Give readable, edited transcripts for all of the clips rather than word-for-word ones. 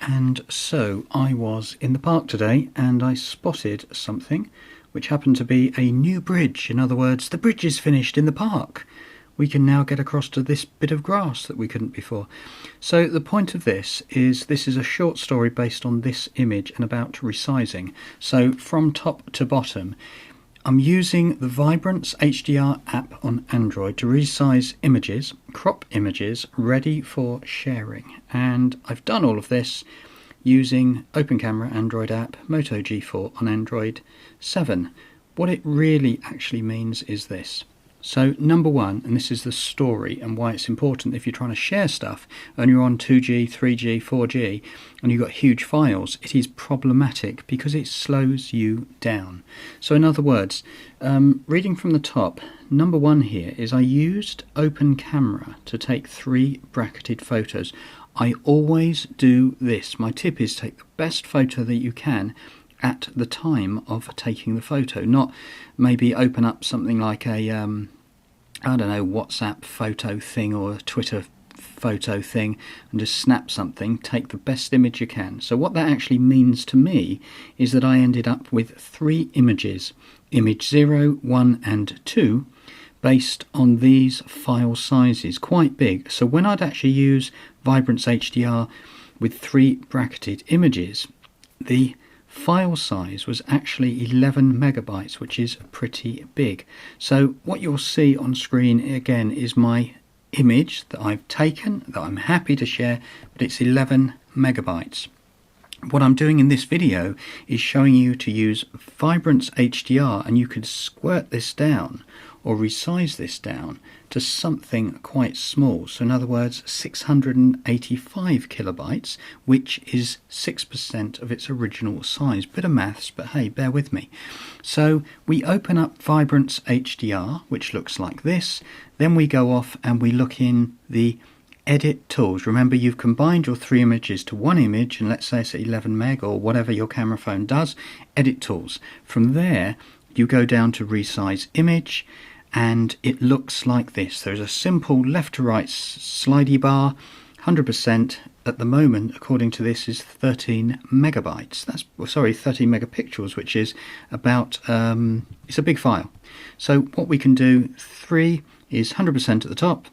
And so I was in the park today and I spotted something which happened to be a new bridge. In other words, the bridge is finished in the park. We can now get across to this bit of grass that we couldn't before. So the point of this is a short story based on this image and about resizing. So from top to bottom, I'm using the Vibrance HDR app on Android to resize images, crop images, ready for sharing. And I've done all of this using Open Camera Android app, Moto G4 on Android 7. What it really actually means is this. So number one, and this is the story and why it's important if you're trying to share stuff and you're on 2G, 3G, 4G and you've got huge files, it is problematic because it slows you down. So in other words, reading from the top, number one here is I used Open Camera to take 3 bracketed photos. I always do this. My tip is take the best photo that you can at the time of taking the photo, not maybe open up something like a I don't know, WhatsApp photo thing or a Twitter photo thing and just snap something. Take the best image you can. So what that actually means to me is that I ended up with 3 images, image 0, 1 and 2, based on these file sizes, quite big. So when I'd actually use Vibrance HDR with 3 bracketed images, the file size was actually 11 megabytes, which is pretty big. So what you'll see on screen again is my image that I've taken, that I'm happy to share, but it's 11 megabytes. What I'm doing in this video is showing you to use Vibrance HDR, and you could squirt this down or resize this down to something quite small. So in other words, 685 kilobytes, which is 6% of its original size. Bit of maths, but hey, bear with me. So we open up Vibrance HDR, which looks like this. Then we go off and we look in the edit tools. Remember, you've combined your 3 images to 1 image, and let's say it's 11 meg or whatever your camera phone does. Edit tools. From there, you go down to resize image, and it looks like this. There's a simple left to right slidey bar. 100% at the moment, according to this, is 13 megabytes. That's 13 megapixels, which is about it's a big file. So what we can do, 3 is 100% at the top,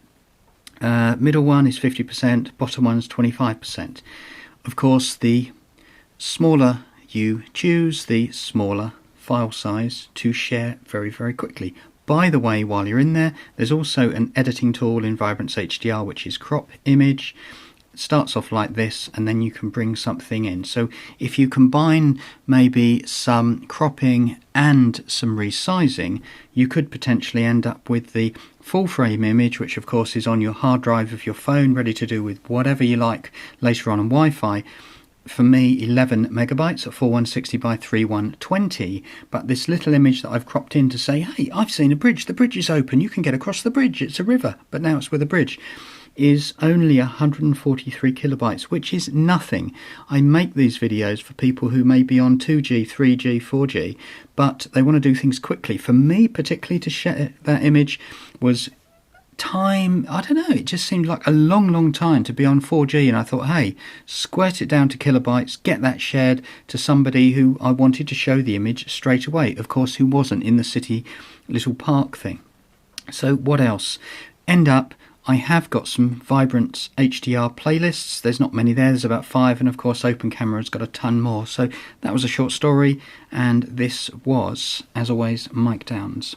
middle one is 50%, bottom one is 25%. Of course, the smaller you choose, the smaller file size to share very, very quickly. By the way, while you're in there, there's also an editing tool in Vibrance HDR, which is crop image. It starts off like this, and then you can bring something in. So if you combine maybe some cropping and some resizing, you could potentially end up with the full frame image, which of course is on your hard drive of your phone, ready to do with whatever you like later on Wi-Fi. For me, 11 megabytes at 4160 by 3120, but this little image that I've cropped in to say, hey, I've seen a bridge, the bridge is open, you can get across the bridge, it's a river, but now it's with a bridge, is only 143 kilobytes, which is nothing. I make these videos for people who may be on 2G, 3G, 4G, but they want to do things quickly. For me, particularly, to share that image was time, I don't know, it just seemed like a long time to be on 4G, and I thought, hey, squirt it down to kilobytes, get that shared to somebody who I wanted to show the image straight away, of course, who wasn't in the city little park thing. So what else? End up, I have got some Vibrance HDR playlists. There's not many there, there's about 5, and of course Open Camera's got a ton more. So that was a short story, and this was, as always, Mike Downs.